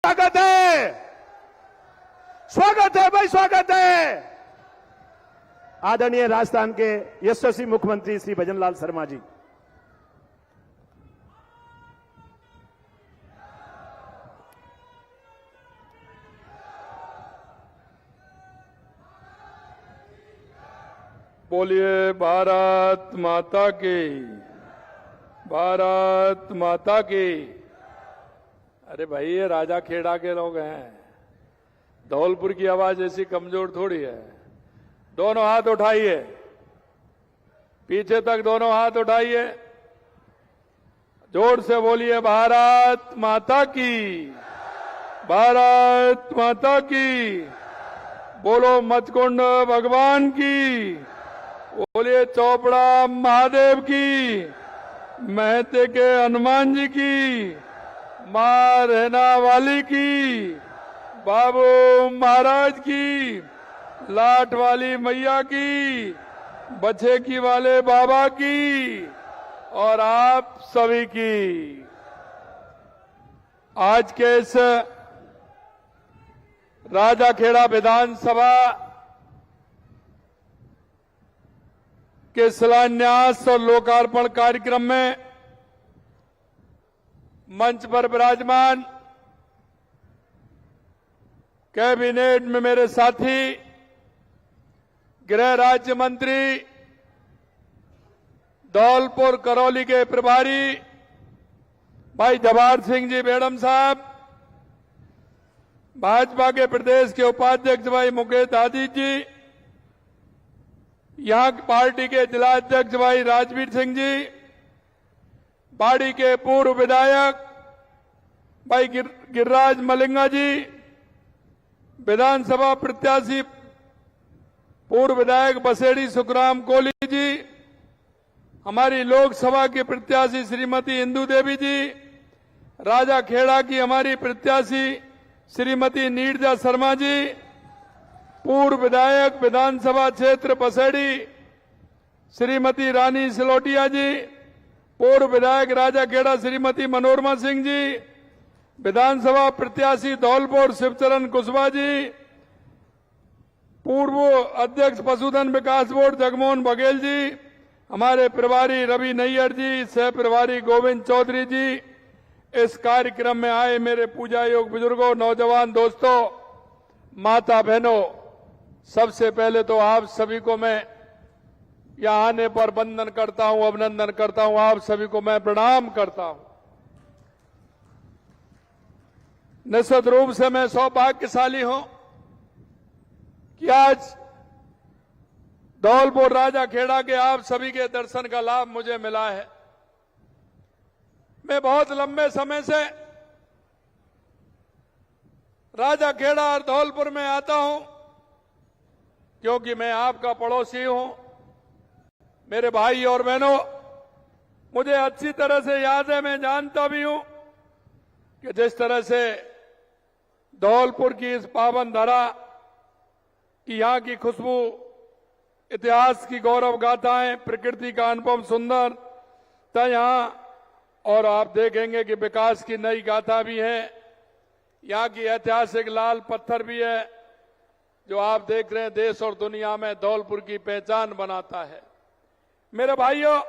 स्वागत है, स्वागत है भाई, स्वागत है आदरणीय राजस्थान के यशस्वी मुख्यमंत्री श्री भजनलाल शर्मा जी। बोलिए भारत माता की, भारत माता की। अरे भाई, ये राजा खेड़ा के लोग हैं, धौलपुर की आवाज ऐसी कमजोर थोड़ी है। दोनों हाथ उठाइए, पीछे तक दोनों हाथ उठाइए, जोर से बोलिए भारत माता की, भारत माता की। बोलो मचकुंड भगवान की, बोलिए चौपड़ा महादेव की, महते के हनुमान जी की, मां रहना वाली की, बाबू महाराज की, लाट वाली मैया की, बछे की वाले बाबा की और आप सभी की। आज के इस राजाखेड़ा विधानसभा के शिलान्यास और लोकार्पण कार्यक्रम में मंच पर विराजमान कैबिनेट में मेरे साथी गृह राज्य मंत्री, धौलपुर करौली के प्रभारी भाई जवाहर सिंह जी बेड़म साहब, भाजपा के प्रदेश के उपाध्यक्ष भाई मुकेश आदित्य जी, यहां की पार्टी के जिला अध्यक्ष भाई राजवीर सिंह जी, बाड़ी के पूर्व विधायक भाई गिरिराज मलिंगा जी, विधानसभा प्रत्याशी पूर्व विधायक बसेड़ी सुखराम कोहली जी, हमारी लोकसभा की प्रत्याशी श्रीमती इंदू देवी जी, राजाखेड़ा की हमारी प्रत्याशी श्रीमती नीरजा शर्मा जी, पूर्व विधायक विधानसभा क्षेत्र बसेड़ी श्रीमती रानी सिलोटिया जी, पूर्व विधायक राजाखेड़ा श्रीमती मनोरमा सिंह जी, विधानसभा प्रत्याशी धौलपुर शिवचरण कुशवाहा जी, पूर्व अध्यक्ष पशुधन विकास बोर्ड जगमोहन बघेल जी, हमारे प्रभारी रवि नैयर जी, सह प्रभारी गोविंद चौधरी जी, इस कार्यक्रम में आए मेरे पूजा योग बुजुर्गों, नौजवान दोस्तों, माता बहनों, सबसे पहले तो आप सभी को मैं यहां आने पर वंदन करता हूं, अभिनंदन करता हूं, आप सभी को मैं प्रणाम करता हूं। निश्चित रूप से मैं सौभाग्यशाली हूं कि आज धौलपुर राजाखेड़ा के आप सभी के दर्शन का लाभ मुझे मिला है। मैं बहुत लंबे समय से राजाखेड़ा और धौलपुर में आता हूं क्योंकि मैं आपका पड़ोसी हूं। मेरे भाई और बहनों, मुझे अच्छी तरह से याद है, मैं जानता भी हूं कि जिस तरह से धौलपुर की इस पावन धरा की, यहाँ की खुशबू, इतिहास की गौरव गाथाएं, प्रकृति का अनुपम सुंदरता यहाँ, और आप देखेंगे कि विकास की नई गाथा भी है। यहाँ की ऐतिहासिक लाल पत्थर भी है जो आप देख रहे हैं, देश और दुनिया में धौलपुर की पहचान बनाता है। मेरे भाइयों,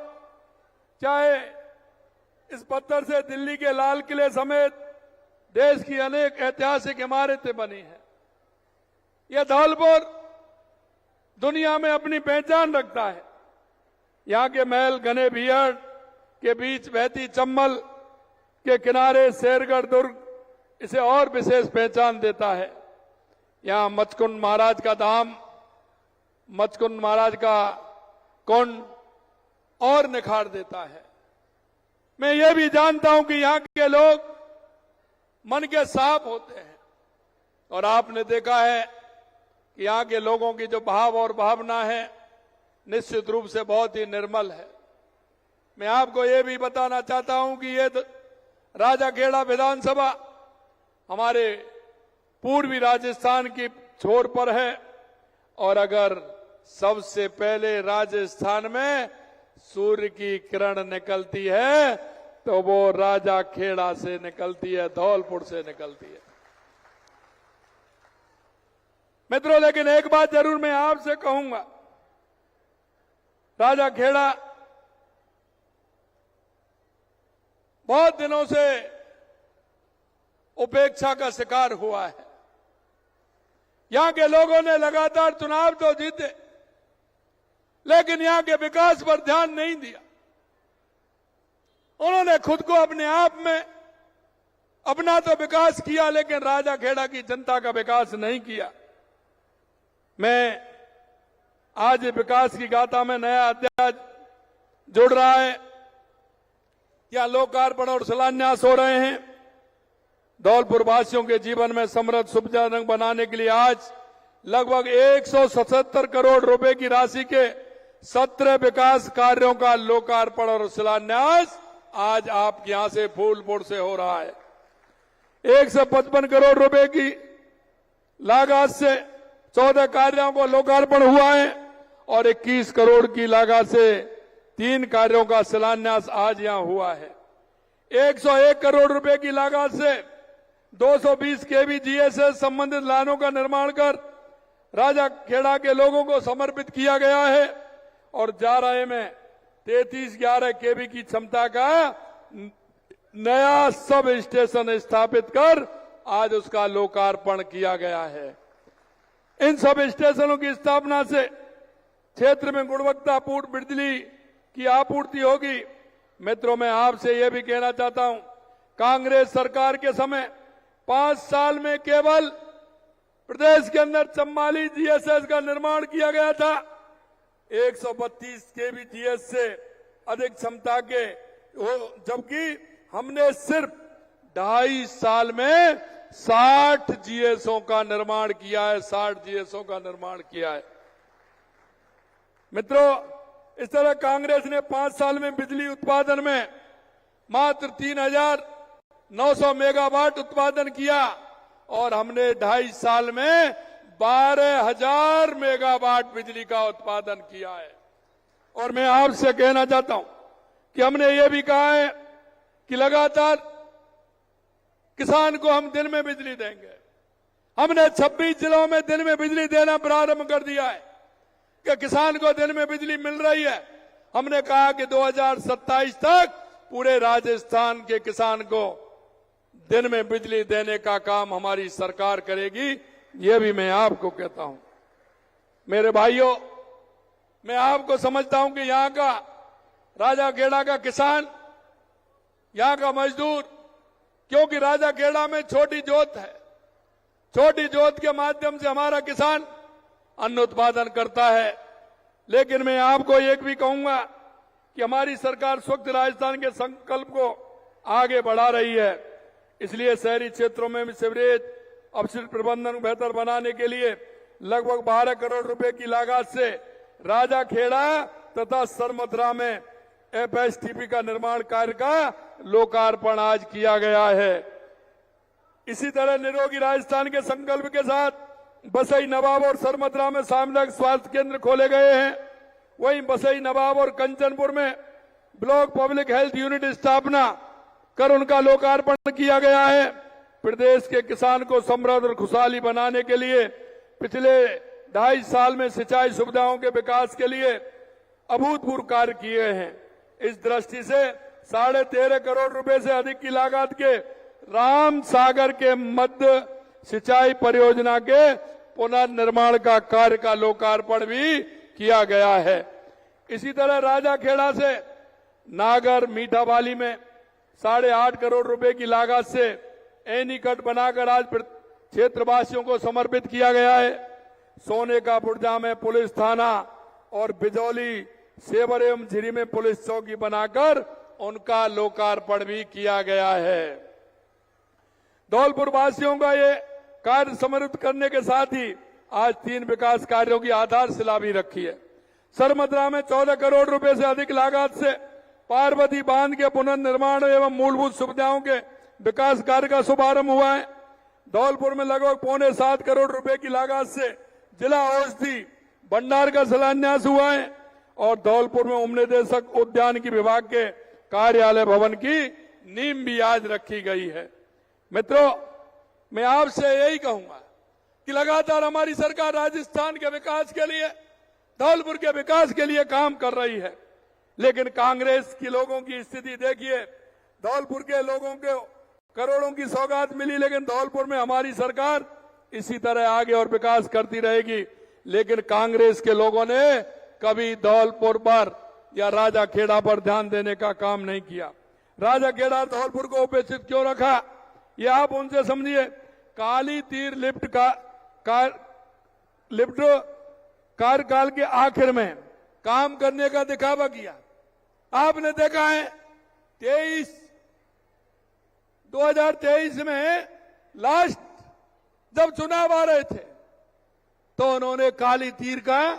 चाहे इस पत्थर से दिल्ली के लाल किले समेत देश की अनेक ऐतिहासिक इमारतें बनी हैं, यह धौलपुर दुनिया में अपनी पहचान रखता है। यहाँ के महल घने भीड़ के बीच बहती चंबल के किनारे शेरगढ़ दुर्ग इसे और विशेष पहचान देता है। यहाँ मचकुंड महाराज का धाम, मचकुंड महाराज का कुंड और निखार देता है। मैं ये भी जानता हूं कि यहाँ के लोग मन के साफ होते हैं, और आपने देखा है कि यहाँ के लोगों की जो भाव और भावना है निश्चित रूप से बहुत ही निर्मल है। मैं आपको ये भी बताना चाहता हूं कि ये राजाखेड़ा विधानसभा हमारे पूर्वी राजस्थान की छोर पर है, और अगर सबसे पहले राजस्थान में सूर्य की किरण निकलती है तो वो राजाखेड़ा से निकलती है, धौलपुर से निकलती है। मित्रों, लेकिन एक बात जरूर मैं आपसे कहूंगा, राजा खेड़ा बहुत दिनों से उपेक्षा का शिकार हुआ है। यहां के लोगों ने लगातार चुनाव तो जीते, लेकिन यहां के विकास पर ध्यान नहीं दिया। उन्होंने खुद को अपने आप में अपना तो विकास किया, लेकिन राजा खेड़ा की जनता का विकास नहीं किया। मैं आज विकास की गाथा में नया अध्याय जुड़ रहा है। यहां लोकार्पण और शिलान्यास हो रहे हैं। धौलपुर वासियों के जीवन में समृद्ध सुविधाजनक बनाने के लिए आज लगभग 177 करोड़ रुपए की राशि के 17 विकास कार्यों का लोकार्पण और शिलान्यास आज आपके यहां से फूलपुर से हो रहा है। 155 करोड़ रुपए की लागत से 14 कार्यों को लोकार्पण हुआ है और 21 करोड़ की लागत से 3 कार्यों का शिलान्यास आज यहां हुआ है। 101 करोड़ रुपए की लागत से 220 केवी जीएसएस संबंधित लाइनों का निर्माण कर राजा खेड़ा के लोगों को समर्पित किया गया है और जाराए में 3311 केवी की क्षमता का नया सब स्टेशन स्थापित कर आज उसका लोकार्पण किया गया है। इन सब स्टेशनों की स्थापना से क्षेत्र में गुणवत्तापूर्ण बिजली की आपूर्ति होगी। मित्रों, मैं आपसे यह भी कहना चाहता हूं, कांग्रेस सरकार के समय 5 साल में केवल प्रदेश के अंदर 44 जीएसएस का निर्माण किया गया था। 132 केवी जीएस से अधिक क्षमता के, जबकि हमने सिर्फ 2.5 साल में 60 जीएसओ का निर्माण किया है। 60 जीएसओ का निर्माण किया है। मित्रों, इस तरह कांग्रेस ने 5 साल में बिजली उत्पादन में मात्र 3,900 मेगावाट उत्पादन किया और हमने 2.5 साल में 12,000 मेगावाट बिजली का उत्पादन किया है। और मैं आपसे कहना चाहता हूं कि हमने ये भी कहा है कि लगातार किसान को हम दिन में बिजली देंगे। हमने 26 जिलों में दिन में बिजली देना प्रारंभ कर दिया है कि किसान को दिन में बिजली मिल रही है। हमने कहा कि 2027 तक पूरे राजस्थान के किसान को दिन में बिजली देने का काम हमारी सरकार करेगी। यह भी मैं आपको कहता हूं। मेरे भाइयों, मैं आपको समझता हूं कि यहां का राजा खेड़ा का किसान, यहां का मजदूर, क्योंकि राजा खेड़ा में छोटी जोत है, छोटी जोत के माध्यम से हमारा किसान अन्न उत्पादन करता है। लेकिन मैं आपको एक भी कहूंगा कि हमारी सरकार स्वच्छ राजस्थान के संकल्प को आगे बढ़ा रही है। इसलिए शहरी क्षेत्रों में सीवरेज अपशिष्ट प्रबंधन बेहतर बनाने के लिए लगभग 12 करोड़ रुपए की लागत से राजा खेड़ा तथा सरमथुरा में एफएसटीपी का निर्माण कार्य का लोकार्पण आज किया गया है। इसी तरह निरोगी राजस्थान के संकल्प के साथ बसई नवाब और सरमथुरा में सामुदायिक स्वास्थ्य केंद्र खोले गए हैं। वहीं बसई नवाब और कंचनपुर में ब्लॉक पब्लिक हेल्थ यूनिट स्थापना कर उनका लोकार्पण किया गया है। प्रदेश के किसान को समृद्ध और खुशहाली बनाने के लिए पिछले 2.5 साल में सिंचाई सुविधाओं के विकास के लिए अभूतपूर्व कार्य किए हैं। इस दृष्टि से 13.5 करोड़ रुपए से अधिक की लागत के राम सागर के मध्य सिंचाई परियोजना के पुनर्निर्माण का कार्य का लोकार्पण भी किया गया है। इसी तरह राजा खेड़ा से नागर मीठावाली में 8.5 करोड़ रुपए की लागत से एनीकट बनाकर आज क्षेत्रवासियों को समर्पित किया गया है। सोने का बुर्जा में पुलिस थाना और बिजौली सेवर एवं झिरी में पुलिस चौकी बनाकर उनका लोकार्पण भी किया गया है। धौलपुर वासियों का ये कार्य समर्पित करने के साथ ही आज 3 विकास कार्यों की आधारशिला भी रखी है। सरमथुरा में 14 करोड़ रुपए से अधिक लागत से पार्वती बांध के पुनर्निर्माण एवं मूलभूत सुविधाओं के विकास कार्य का शुभारंभ हुआ है। धौलपुर में लगभग 6.25 करोड़ रुपए की लागत से जिला औषधि भंडार का शिलान्यास हुआ है और धौलपुर में उपनिदेशक उद्यान की विभाग के कार्यालय भवन की नींव भी आज रखी गई है। मित्रों, मैं आपसे यही कहूंगा कि लगातार हमारी सरकार राजस्थान के विकास के लिए, धौलपुर के विकास के लिए काम कर रही है। लेकिन कांग्रेस के लोगों की स्थिति देखिए, धौलपुर के लोगों को करोड़ों की सौगात मिली, लेकिन धौलपुर में हमारी सरकार इसी तरह आगे और विकास करती रहेगी। लेकिन कांग्रेस के लोगों ने कभी धौलपुर पर या राजाखेड़ा पर ध्यान देने का काम नहीं किया। राजाखेड़ा धौलपुर को उपेक्षित क्यों रखा, ये आप उनसे समझिए। काली तीर लिफ्ट कार्यकाल के आखिर में काम करने का दिखावा किया। आपने देखा है 2023 में लास्ट जब चुनाव आ रहे थे तो उन्होंने काली तीर का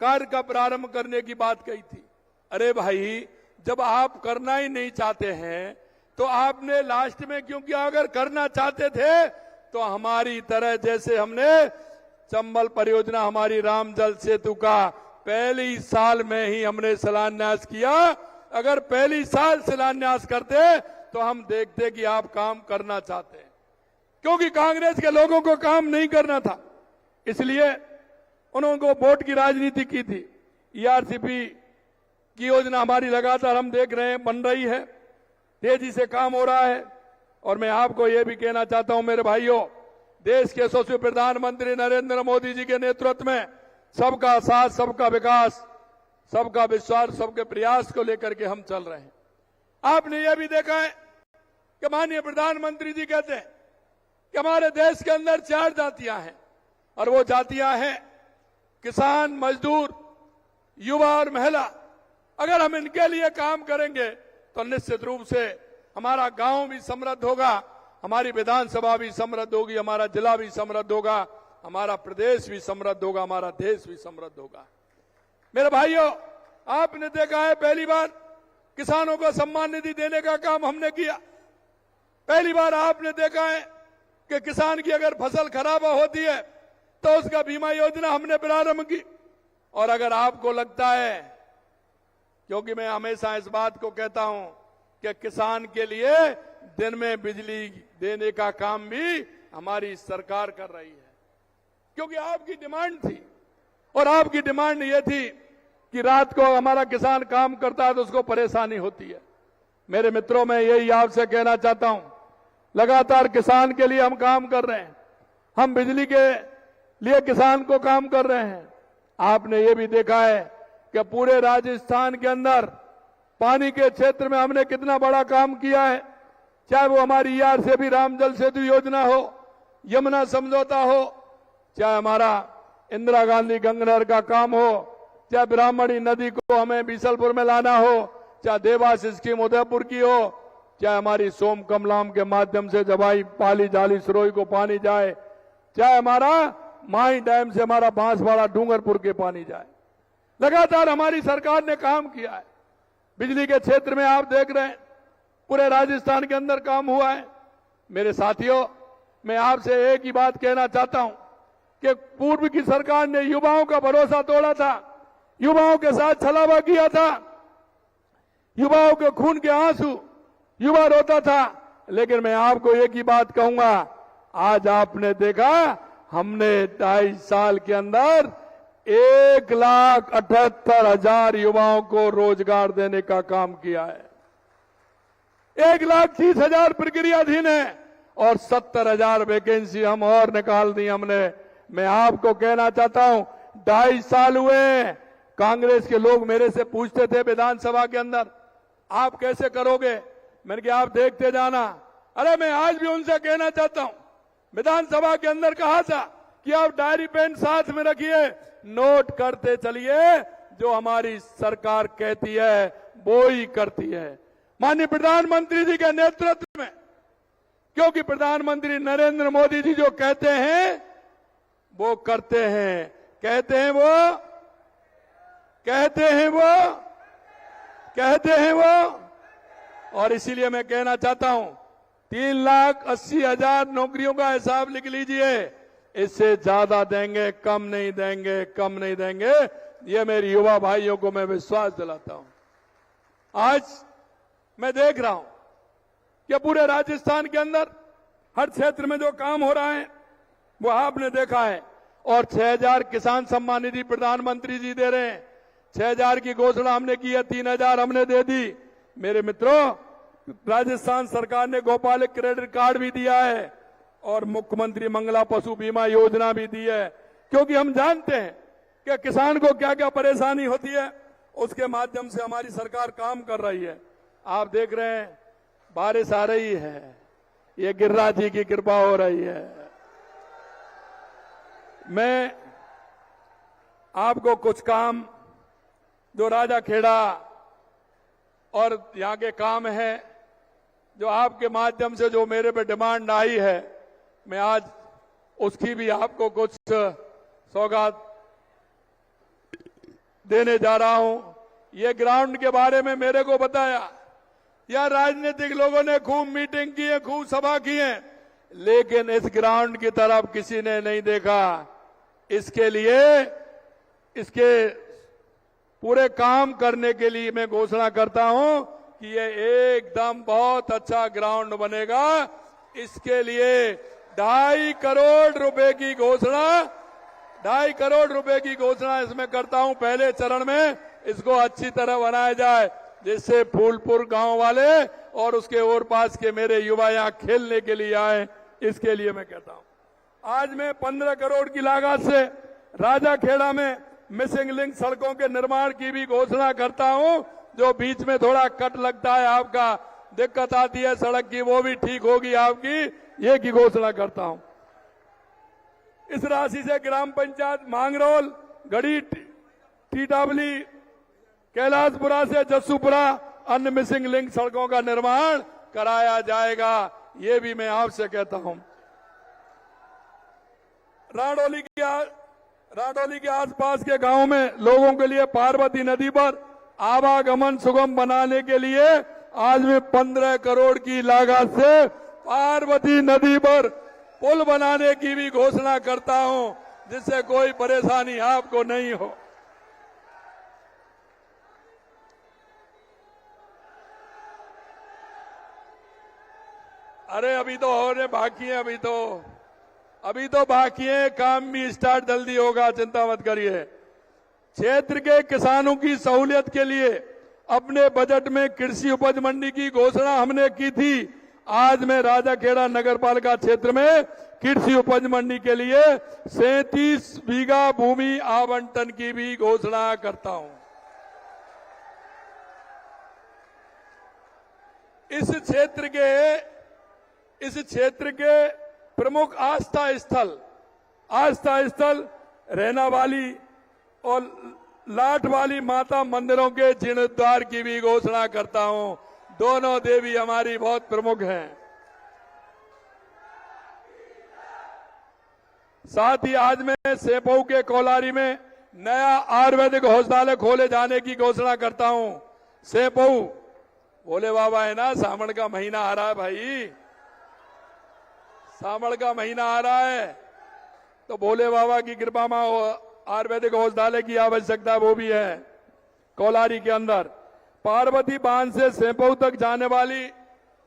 कार्य का प्रारंभ करने की बात कही थी। अरे भाई, जब आप करना ही नहीं चाहते हैं तो आपने लास्ट में क्यों किया? अगर करना चाहते थे तो हमारी तरह, जैसे हमने चंबल परियोजना, हमारी राम जल सेतु का पहली साल में ही हमने शिलान्यास किया। अगर पहली साल शिलान्यास करते तो हम देखते कि आप काम करना चाहते हैं, क्योंकि कांग्रेस के लोगों को काम नहीं करना था, इसलिए उन्होंने वोट की राजनीति की थी। ईआरसीपी की योजना हमारी लगातार हम देख रहे हैं बन रही है, तेजी से काम हो रहा है। और मैं आपको यह भी कहना चाहता हूं मेरे भाइयों, देश के यशस्वी प्रधानमंत्री नरेंद्र मोदी जी के नेतृत्व में सबका साथ, सबका विकास, सबका विश्वास, सबके प्रयास को लेकर के हम चल रहे हैं। आपने यह भी देखा है कि माननीय प्रधानमंत्री जी कहते हैं कि हमारे देश के अंदर 4 जातियां हैं, और वो जातियां हैं किसान, मजदूर, युवा और महिला। अगर हम इनके लिए काम करेंगे तो निश्चित रूप से हमारा गांव भी समृद्ध होगा, हमारी विधानसभा भी समृद्ध होगी, हमारा जिला भी समृद्ध होगा, हमारा प्रदेश भी समृद्ध होगा, हमारा देश भी समृद्ध होगा। मेरे भाइयों, आपने देखा है पहली बार किसानों को सम्मान निधि देने का काम हमने किया। पहली बार आपने देखा है कि किसान की अगर फसल खराब होती है तो उसका बीमा योजना हमने प्रारंभ की। और अगर आपको लगता है, क्योंकि मैं हमेशा इस बात को कहता हूं कि किसान के लिए दिन में बिजली देने का काम भी हमारी सरकार कर रही है, क्योंकि आपकी डिमांड थी, और आपकी डिमांड ये थी कि रात को हमारा किसान काम करता है तो उसको परेशानी होती है। मेरे मित्रों, मैं यही आपसे कहना चाहता हूं, लगातार किसान के लिए हम काम कर रहे हैं, हम बिजली के लिए किसान को काम कर रहे हैं। आपने ये भी देखा है कि पूरे राजस्थान के अंदर पानी के क्षेत्र में हमने कितना बड़ा काम किया है, चाहे वो हमारी ईआरसीपी राम जल सेतु योजना हो, यमुना समझौता हो, चाहे हमारा इंदिरा गांधी गंगा का काम हो, चाहे ब्राह्मणी नदी को हमें बीसलपुर में लाना हो, चाहे देवास स्कीम उदयपुर की हो, चाहे हमारी सोम कमलाम के माध्यम से जवाई पाली जाली सरोई को पानी जाए, चाहे हमारा माई डैम से हमारा बांसवाड़ा डूंगरपुर के पानी जाए। लगातार हमारी सरकार ने काम किया है। बिजली के क्षेत्र में आप देख रहे हैं पूरे राजस्थान के अंदर काम हुआ है। मेरे साथियों, मैं आपसे एक ही बात कहना चाहता हूं कि पूर्व की सरकार ने युवाओं का भरोसा तोड़ा था, युवाओं के साथ छलावा किया था, युवाओं के खून के आंसू, युवा रोता था। लेकिन मैं आपको एक ही बात कहूंगा, आज आपने देखा हमने 2.5 साल के अंदर 1,78,000 युवाओं को रोजगार देने का काम किया है। 1,30,000 प्रक्रियाधीन है और 70,000 वैकेंसी हम और निकाल दी हमने। मैं आपको कहना चाहता हूं, 2.5 साल हुए, कांग्रेस के लोग मेरे से पूछते थे विधानसभा के अंदर, आप कैसे करोगे? मैंने कहा आप देखते जाना। अरे मैं आज भी उनसे कहना चाहता हूं, विधानसभा के अंदर कहा था कि आप डायरी पेन साथ में रखिए, नोट करते चलिए, जो हमारी सरकार कहती है वो ही करती है। माननीय प्रधानमंत्री जी के नेतृत्व में, क्योंकि प्रधानमंत्री नरेंद्र मोदी जी जो कहते हैं वो करते हैं, कहते हैं वो, कहते हैं वो, कहते हैं वो। और इसीलिए मैं कहना चाहता हूं, 3,80,000 नौकरियों का हिसाब लिख लीजिए, इससे ज्यादा देंगे, कम नहीं देंगे, कम नहीं देंगे। ये मेरे युवा भाइयों को मैं विश्वास दिलाता हूं। आज मैं देख रहा हूं कि पूरे राजस्थान के अंदर हर क्षेत्र में जो काम हो रहा है, वो आपने देखा है। और 6,000 किसान सम्मान निधि प्रधानमंत्री जी दे रहे हैं। 6,000 की घोषणा हमने की है, 3,000 हमने दे दी। मेरे मित्रों, राजस्थान सरकार ने गोपालक क्रेडिट कार्ड भी दिया है और मुख्यमंत्री मंगला पशु बीमा योजना भी दी है, क्योंकि हम जानते हैं कि किसान को क्या क्या परेशानी होती है। उसके माध्यम से हमारी सरकार काम कर रही है। आप देख रहे हैं बारिश आ रही है, ये गिरिराज जी की कृपा हो रही है। मैं आपको कुछ काम जो राजा खेड़ा और यहां के काम है, जो आपके माध्यम से जो मेरे पे डिमांड आई है, मैं आज उसकी भी आपको कुछ सौगात देने जा रहा हूं। ये ग्राउंड के बारे में मेरे को बताया, या राजनीतिक लोगों ने खूब मीटिंग की है, खूब सभा की है, लेकिन इस ग्राउंड की तरफ किसी ने नहीं देखा। इसके लिए, इसके पूरे काम करने के लिए मैं घोषणा करता हूं कि ये एकदम बहुत अच्छा ग्राउंड बनेगा। इसके लिए 2.5 करोड़ रुपए की घोषणा, 2.5 करोड़ रुपए की घोषणा इसमें करता हूं। पहले चरण में इसको अच्छी तरह बनाया जाए, जिससे फूलपुर गांव वाले और उसके और पास के मेरे युवा यहां खेलने के लिए आए। इसके लिए मैं कहता हूं, आज मैं 15 करोड़ की लागत से राजा खेड़ा में मिसिंग लिंक सड़कों के निर्माण की भी घोषणा करता हूं। जो बीच में थोड़ा कट लगता है, आपका दिक्कत आती है सड़क की, वो भी ठीक होगी आपकी, ये की घोषणा करता हूं। इस राशि से ग्राम पंचायत मांगरोल, गढ़ी, टीटावली, कैलाशपुरा से जस्सूपुरा अन्य मिसिंग लिंक सड़कों का निर्माण कराया जाएगा। ये भी मैं आपसे कहता हूं। राडोली के आसपास के गांव में लोगों के लिए पार्वती नदी पर आवागमन सुगम बनाने के लिए आज मैं 15 करोड़ की लागत से पार्वती नदी पर पुल बनाने की भी घोषणा करता हूं, जिससे कोई परेशानी आपको नहीं हो। अरे अभी तो होने बाकी है, अभी तो बाकी है, काम भी स्टार्ट जल्दी होगा, चिंता मत करिए। क्षेत्र के किसानों की सहूलियत के लिए अपने बजट में कृषि उपज मंडी की घोषणा हमने की थी। आज मैं राजाखेड़ा नगर पालिका क्षेत्र में कृषि उपज मंडी के लिए 37 बीघा भूमि आवंटन की भी घोषणा करता हूं। इस क्षेत्र के प्रमुख आस्था स्थल रहना वाली और लाट वाली माता मंदिरों के जीर्णोद्धार की भी घोषणा करता हूं। दोनों देवी हमारी बहुत प्रमुख हैं। साथ ही आज मैं सेपऊ के कोलारी में नया आयुर्वेदिक औषधालय खोले जाने की घोषणा करता हूं। सेपऊ, भोले बाबा है ना, सावन का महीना आ रहा है भाई, सावन का महीना आ रहा है, तो भोले बाबा की कृपा में आयुर्वेदिक औषधालय की आवश्यकता वो भी है। कोलारी के अंदर पार्वती बांध से सेपऊ तक जाने वाली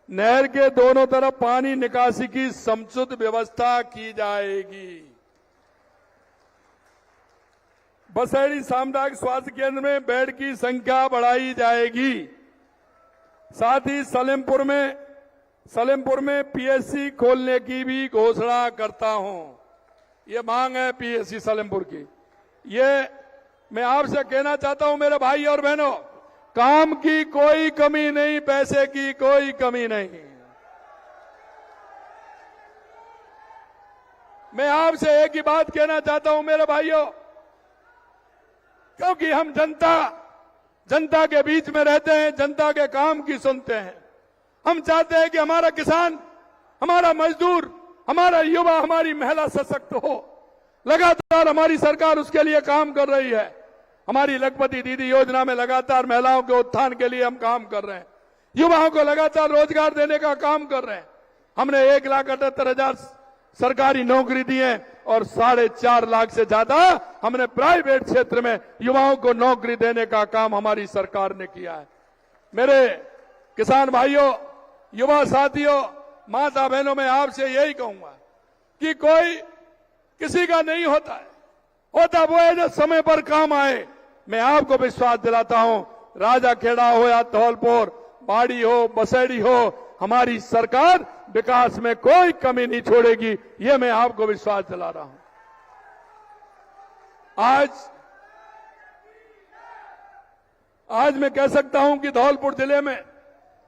नहर के दोनों तरफ पानी निकासी की समुचित व्यवस्था की जाएगी। बसेड़ी सामुदायिक स्वास्थ्य केंद्र में बेड की संख्या बढ़ाई जाएगी। साथ ही सलेमपुर में पीएससी खोलने की भी घोषणा करता हूं। ये मांग है पीएससी सलेमपुर की। ये मैं आपसे कहना चाहता हूं मेरे भाई और बहनों, काम की कोई कमी नहीं, पैसे की कोई कमी नहीं। मैं आपसे एक ही बात कहना चाहता हूं मेरे भाइयों, क्योंकि हम जनता के बीच में रहते हैं, जनता के काम की सुनते हैं। हम चाहते हैं कि हमारा किसान, हमारा मजदूर, हमारा युवा, हमारी महिला सशक्त हो। लगातार हमारी सरकार उसके लिए काम कर रही है। हमारी लखपति दीदी योजना में लगातार महिलाओं के उत्थान के लिए हम काम कर रहे हैं। युवाओं को लगातार रोजगार देने का काम कर रहे हैं। हमने 1,78,000 सरकारी नौकरी दी है और 4.5 लाख से ज्यादा हमने प्राइवेट क्षेत्र में युवाओं को नौकरी देने का काम हमारी सरकार ने किया है। मेरे किसान भाइयों, युवा साथियों, माता बहनों, मैं आपसे यही कहूंगा कि कोई किसी का नहीं होता है। होता वो है जो समय पर काम आए। मैं आपको विश्वास दिलाता हूं, राजाखेड़ा हो या धौलपुर, बाड़ी हो, बसेड़ी हो, हमारी सरकार विकास में कोई कमी नहीं छोड़ेगी। ये मैं आपको विश्वास दिला रहा हूं। आज मैं कह सकता हूं कि धौलपुर जिले में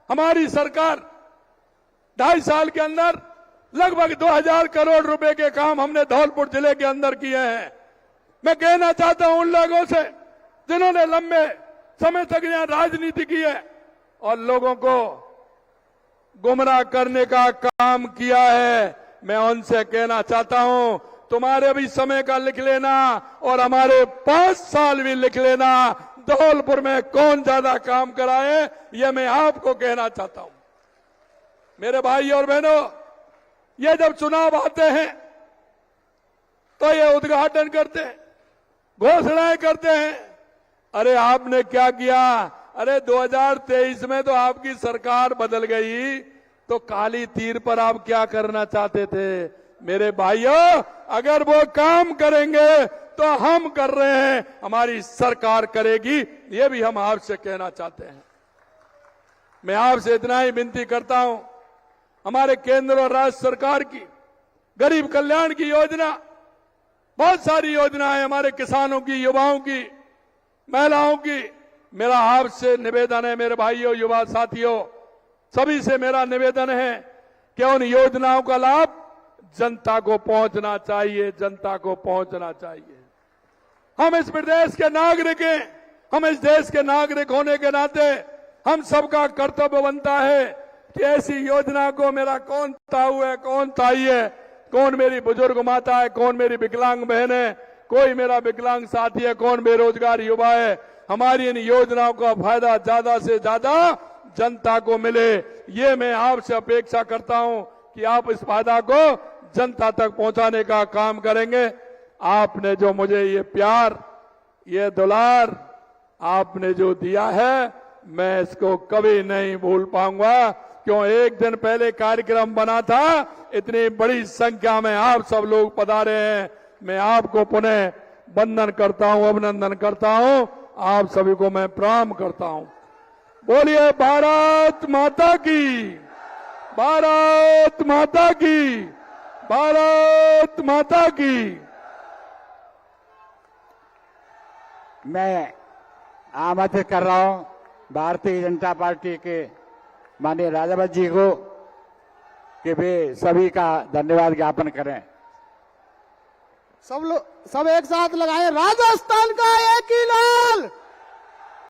हमारी सरकार 2.5 साल के अंदर लगभग 2000 करोड़ रुपए के काम हमने धौलपुर जिले के अंदर किए हैं। मैं कहना चाहता हूं उन लोगों से जिन्होंने लंबे समय तक यहां राजनीति की है और लोगों को गुमराह करने का काम किया है, मैं उनसे कहना चाहता हूं तुम्हारे भी समय का लिख लेना और हमारे 5 साल भी लिख लेना। धौलपुर में कौन ज्यादा काम कराए, ये मैं आपको कहना चाहता हूं। मेरे भाई और बहनों, ये जब चुनाव आते हैं तो ये उद्घाटन करते हैं, घोषणाएं करते हैं। अरे आपने क्या किया? अरे 2023 में तो आपकी सरकार बदल गई, तो काली तीर पर आप क्या करना चाहते थे? मेरे भाइयों, अगर वो काम करेंगे तो हम कर रहे हैं, हमारी सरकार करेगी, ये भी हम आपसे कहना चाहते हैं। मैं आपसे इतना ही विनती करता हूं, हमारे केंद्र और राज्य सरकार की गरीब कल्याण की योजना, बहुत सारी योजनाएं हमारे किसानों की, युवाओं की, महिलाओं की। मेरा आपसे निवेदन है, मेरे भाइयों, युवा साथियों, सभी से मेरा निवेदन है कि उन योजनाओं का लाभ जनता को पहुंचना चाहिए, जनता को पहुंचना चाहिए। हम इस प्रदेश के नागरिक हैं, हम इस देश के नागरिक होने के नाते हम सबका कर्तव्य बनता है कि ऐसी योजना को मेरा कौन ताऊ है, कौन ताई है, कौन मेरी बुजुर्ग माता है, कौन मेरी विकलांग बहन है, कोई मेरा विकलांग साथी है, कौन बेरोजगार युवा है, हमारी इन योजनाओं का फायदा ज्यादा से ज्यादा जनता को मिले। ये मैं आपसे अपेक्षा करता हूं कि आप इस फायदा को जनता तक पहुंचाने का काम करेंगे। आपने जो मुझे ये प्यार, ये दुलार आपने जो दिया है, मैं इसको कभी नहीं भूल पाऊंगा। क्यों एक दिन पहले कार्यक्रम बना था, इतनी बड़ी संख्या में आप सब लोग पधारे हैं। मैं आपको पुनः वंदन करता हूं, अभिनंदन करता हूं, आप सभी को मैं प्रणाम करता हूं। बोलिए भारत माता की, भारत माता की, भारत माता की। मैं आमंत्रित कर रहा हूं भारतीय जनता पार्टी के माननीय राजावत जी को कि वे सभी का धन्यवाद ज्ञापन करें। सब एक साथ लगाएं। राजस्थान का